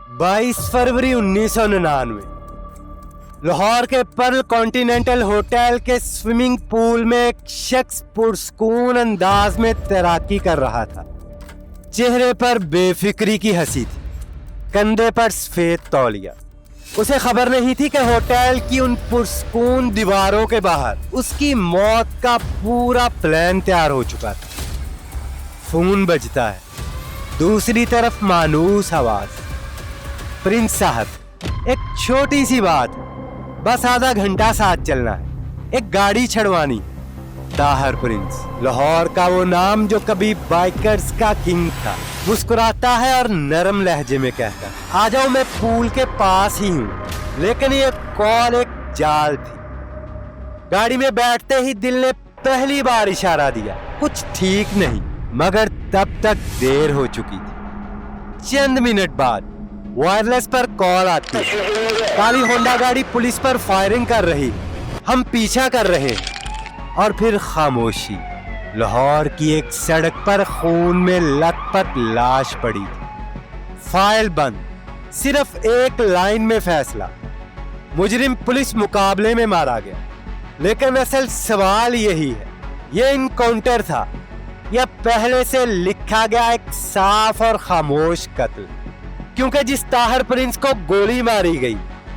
22 फरवरी 1999 लाहौर के Perl continental hotel के swimming pool में एक शख्स पुरस्कून अंदाज में तैराकी कर रहा था। चेहरे पर बेफिक्री की हंसी थी, कंधे पर सफेद तौलिया। उसे खबर नहीं थी कि होटल की उन पुरस्कून दीवारों के बाहर उसकी मौत का पूरा प्लान तैयार हो चुका था। फोन बजता है, दूसरी तरफ मानूस आवाज, प्रिंस साहब, एक छोटी सी बात, बस आधा घंटा साथ चलना है, एक गाड़ी छड़वानी। ताहर प्रिंस, लाहौर का वो नाम जो कभी बाइकर्स का किंग था, मुस्कुराता है और नरम लहजे में कहता, आ जाओ, मैं पूल के पास ही हूँ। लेकिन ये कॉल एक जाल थी। गाड़ी में बैठते ही दिल ने पहली बार इशारा दिया, कुछ ठीक नहीं, मगर तब तक देर हो चुकी थी। चंद मिनट बाद वायरलेस पर कॉल आती है, काली होंडा गाड़ी पुलिस पर फायरिंग कर रही, हम पीछा कर रहे हैं। और फिर खामोशी। लाहौर की एक सड़क पर खून में लथपथ लाश पड़ी थी। फाइल बंद, सिर्फ एक लाइन में फैसला, मुजरिम पुलिस मुकाबले में मारा गया। लेकिन असल सवाल यही है, ये इनकाउंटर था या पहले से लिखा गया एक साफ और खामोश कत्ल? क्योंकि जिस ताहर प्रिंस को गोली मारी गई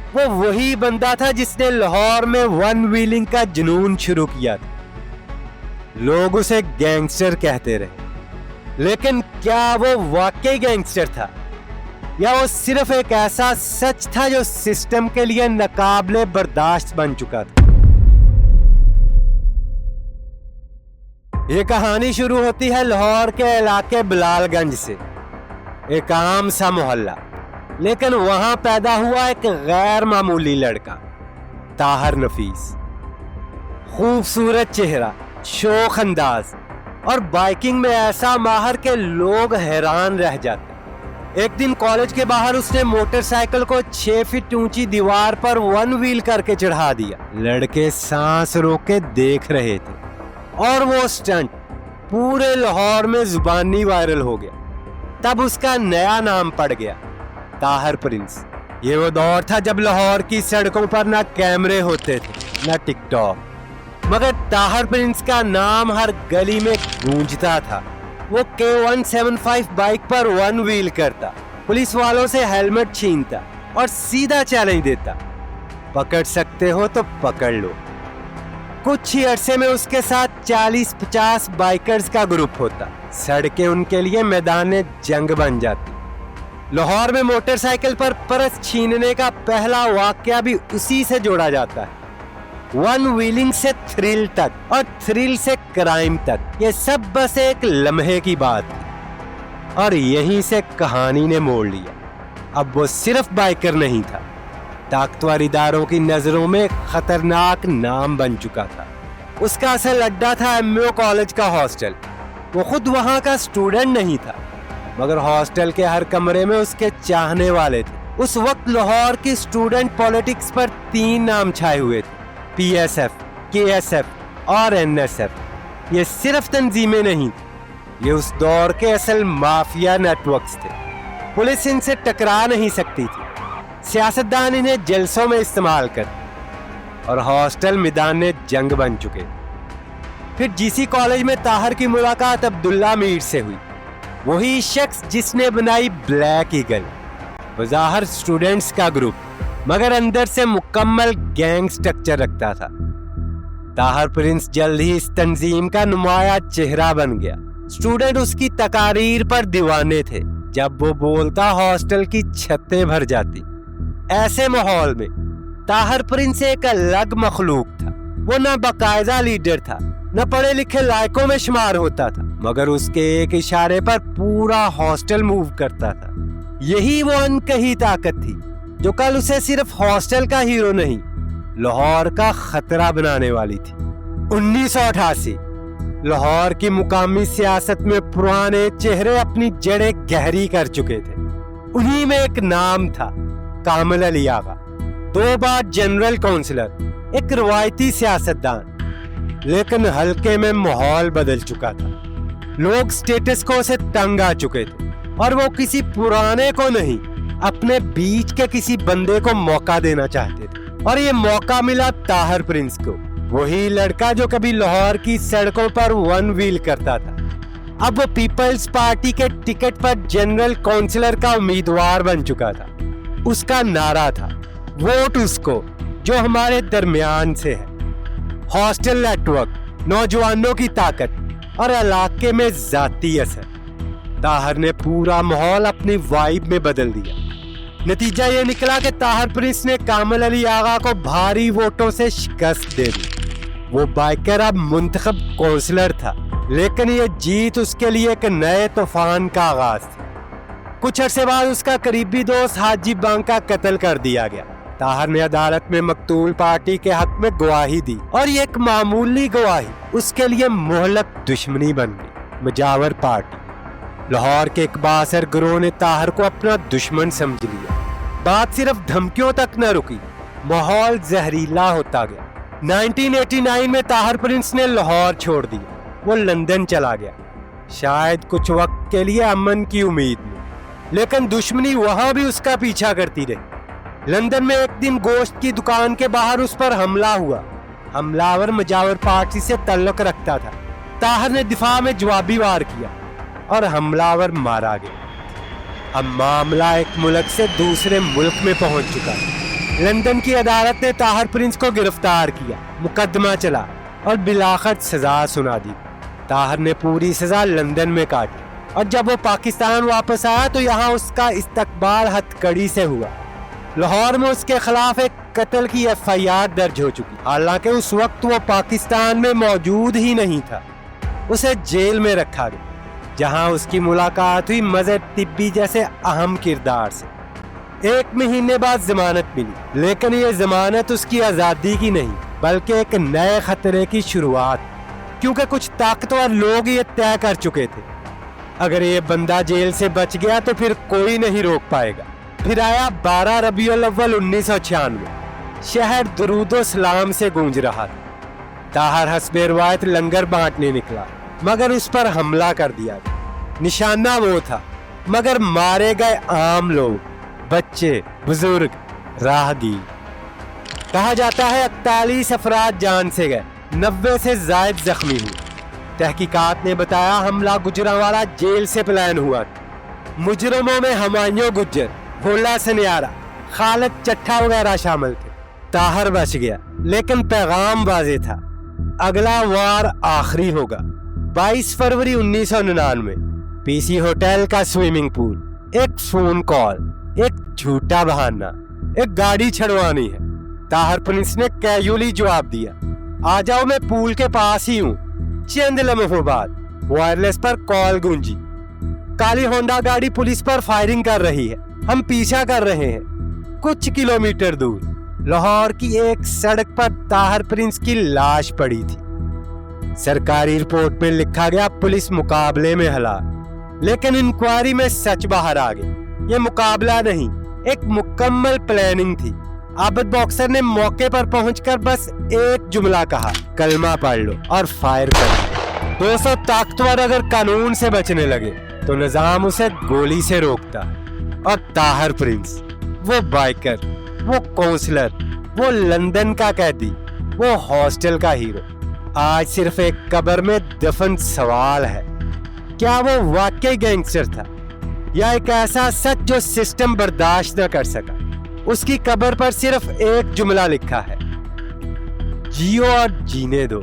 वो वही बंदा था जिसने लाहौर में वन व्हीलिंग का जुनून शुरू किया था। लोग उसे गैंगस्टर कहते रहे, लेकिन क्या वो वाकई गैंगस्टर था या वो सिर्फ एक ऐसा सच था जो सिस्टम के लिए नाकाबिले बर्दाश्त बन चुका था? ये कहानी शुरू होती है लाहौर के इलाके बिलालगंज से, एक आम सा मोहल्ला, लेकिन वहां पैदा हुआ एक गैर मामूली लड़का, ताहर नफीस। खूबसूरत चेहरा, शोख अंदाज और बाइकिंग में ऐसा माहिर के लोग हैरान रह जाते। एक दिन कॉलेज के बाहर उसने मोटरसाइकिल को 6 फीट ऊंची दीवार पर वन व्हील करके चढ़ा दिया। लड़के सांस रोके देख रहे थे और वो स्टंट पूरे लाहौर में जुबानी वायरल हो गया। तब उसका नया नाम पड़ गया, ताहर प्रिंस। ये वो दौर था जब लाहौर की सड़कों पर ना कैमरे होते थे ना टिकटॉक, मगर ताहर प्रिंस का नाम हर गली में गूंजता था। वो K175 बाइक पर वन व्हील करता, पुलिस वालों से हेलमेट छीनता और सीधा चैलेंज देता, पकड़ सकते हो तो पकड़ लो। कुछ ही अरसे में उसके साथ 40-50 बाइकर्स का ग्रुप होता। सड़कें उनके लिए मैदान जंग बन जाती। लाहौर में मोटरसाइकिल पर पर्स छीनने का पहला वाकया भी उसी से जोड़ा जाता है। वन व्हीलिंग से थ्रिल तक और थ्रिल से क्राइम तक, ये सब बस एक लम्हे की बात थी। और यहीं से कहानी ने मोड़ लिया। अब वो सिर्फ बाइकर नहीं था, ताकतवर इदारों की नजरों में खतरनाक नाम बन चुका था। उसका असल अड्डा था MO कॉलेज का हॉस्टल। वो खुद वहां का स्टूडेंट नहीं था, मगर हॉस्टल के हर कमरे में उसके चाहने वाले थे। उस वक्त लाहौर की स्टूडेंट पॉलिटिक्स पर 3 नाम छाए हुए थे, PSF, KSF और NSF। ये सिर्फ तंजीमें नहीं, ये उस दौर के असल माफिया नेटवर्क्स थे। पुलिस इनसे टकरा नहीं सकती थी, सियासतदान इन्हें जलसों में इस्तेमाल करते और हॉस्टल मैदान जंग बन चुके। फिर GC कॉलेज में ताहर की मुलाकात अब्दुल्ला मीर से हुई, वही शख्स जिसने बनाई ब्लैक ईगल। बज़ाहिर स्टूडेंट्स का ग्रुप, मगर अंदर से मुकम्मल गैंग स्ट्रक्चर रखता था। ताहर प्रिंस जल्द ही इस तंजीम का नुमाया चेहरा बन गया। स्टूडेंट उसकी तकारीर पर दीवाने थे। जब वो बोलता हॉस्टल की छतें भर जाती। ऐसे माहौल में ताहर प्रिंस एक अलग मखलूक था। वो ना बाकायदा लीडर था, न पढ़े लिखे लायकों में शुमार होता था, मगर उसके एक इशारे पर पूरा हॉस्टल मूव करता था। यही वो अनकही ताकत थी जो कल उसे सिर्फ हॉस्टल का हीरो नहीं, लाहौर का खतरा बनाने वाली थी। 1988 लाहौर की मुकामी सियासत में पुराने चेहरे अपनी जड़ें गहरी कर चुके थे। उन्हीं में एक नाम था, कामिल अली आगा। 2 बार जनरल काउंसिलर, एक रवायती सियासतदान। लेकिन हल्के में माहौल बदल चुका था। लोग स्टेटस को से तंग आ चुके थे और वो किसी पुराने को नहीं अपने बीच के किसी बंदे को मौका देना चाहते थे और ये मौका मिला ताहिर प्रिंस को, वही लड़का जो कभी लाहौर की सड़कों पर वन व्हील करता था। अब वो पीपल्स पार्टी के टिकट पर जनरल काउंसिलर का उम्मीदवार बन चुका था। उसका नारा था, वोट उसको जो हमारे दरमियान से है। हॉस्टल नेटवर्क, नौजवानों की ताकत और इलाके में जाती असर, ताहिर ने पूरा माहौल अपनी वाइब में बदल दिया। नतीजा ये निकला कि ताहिर प्रिंस ने कामिल अली आगा को भारी वोटों से शिकस्त दे दी। वो बाइकर अब मुंतखब काउंसिलर था, लेकिन ये जीत उसके लिए एक नए तूफान का आगाज थी। कुछ अरसे बाद उसका करीबी दोस्त हाजी बांग का कत्ल कर दिया गया। ताहिर ने अदालत में मकतूल पार्टी के हक में गवाही दी और ये एक मामूली गवाही उसके लिए मोहलक दुश्मनी बन गई। मुजावर पार्टी, लाहौर के एक बासर गिरोह ने ताहिर को अपना दुश्मन समझ लिया। बात सिर्फ धमकियों तक न रुकी, माहौल जहरीला होता गया। 1989 में ताहिर प्रिंस ने लाहौर छोड़ दिया। वो लंदन चला गया, शायद कुछ वक्त के लिए अमन की उम्मीद में, लेकिन दुश्मनी वहां भी उसका पीछा करती रही। लंदन में एक दिन गोश्त की दुकान के बाहर उस पर हमला हुआ। हमलावर मुजावर पार्टी से ताल्लुक रखता था। ताहिर ने दिफा में जवाबी वार किया और हमलावर मारा गया। अब मामला एक मुल्क से दूसरे मुल्क में पहुंच चुका है। लंदन की अदालत ने ताहिर प्रिंस को गिरफ्तार किया, मुकदमा चला और बिलाखत सजा सुना दी। ताहिर ने पूरी सजा लंदन में काटी और जब वो पाकिस्तान वापस आया तो यहाँ उसका इस्तकबाल हथकड़ी से हुआ। लाहौर में उसके खिलाफ एक कत्ल की FIR दर्ज हो चुकी, हालांकि उस वक्त वो पाकिस्तान में मौजूद ही नहीं था। उसे जेल में रखा गया, जहां उसकी मुलाकात हुई मजहर तिब्बी जैसे अहम किरदार से। 1 महीने बाद जमानत मिली, लेकिन ये जमानत उसकी आज़ादी की नहीं बल्कि एक नए खतरे की शुरुआत, क्योंकि कुछ ताकतवर लोग ये तय कर चुके थे, अगर ये बंदा जेल से बच गया तो फिर कोई नहीं रोक पाएगा। फिर आया 12 रबीउल अव्वल 1996। शहर दुरूदो सलाम से गूंज रहा था। ताहिर हस्बे रिवायत लंगर बांटने निकला, मगर उस पर हमला कर दिया गया। निशाना वो था, मगर मारे गए आम लोग, बच्चे, बुजुर्ग, राहगीर। कहा जाता है 41 अफराद जान से गए, 90 से ज्यादा जख्मी हुए। तहकीकात ने बताया हमला गुजरांवाला जेल से प्लान हुआ। मुजरमों में हमायूं गुज्जर, भोला सनियारा, खालिद चट्ठा वगैरह शामिल थे। ताहिर बच गया, लेकिन पैगाम वाज़ेह था, अगला वार आखिरी होगा। 22 फरवरी 1999, PC होटल का स्विमिंग पूल, एक फोन कॉल, एक झूठा बहाना, एक गाड़ी छड़वानी है। ताहिर प्रिंस ने कैजुअली जवाब दिया, आ जाओ, मैं पूल के पास ही हूँ। चंद लम्हों बाद वायरलेस पर कॉल गूंजी, काली होंडा गाड़ी पुलिस पर फायरिंग कर रही है, हम पीछा कर रहे हैं। कुछ किलोमीटर दूर लाहौर की एक सड़क पर ताहिर प्रिंस की लाश पड़ी थी। सरकारी रिपोर्ट में लिखा गया पुलिस मुकाबले में हलाक, लेकिन इंक्वायरी में सच बाहर आ गया। ये मुकाबला नहीं, एक मुकम्मल प्लानिंग थी। आबिद बॉक्सर ने मौके पर पहुंचकर बस एक जुमला कहा, कलमा पढ़ लो और फायर कर दो। 200 ताकतवर अगर कानून से बचने लगे तो निजाम उसे गोली से रोकता। और ताहिर प्रिंस, वो बाइकर, वो काउंसलर, वो लंदन का कैदी, वो हॉस्टल का हीरो, आज सिर्फ एक कब्र में दफन सवाल है, क्या वो वाकई गैंगस्टर था या एक ऐसा सच जो सिस्टम बर्दाश्त न कर सका। उसकी कब्र पर सिर्फ एक जुमला लिखा है, जियो और जीने दो।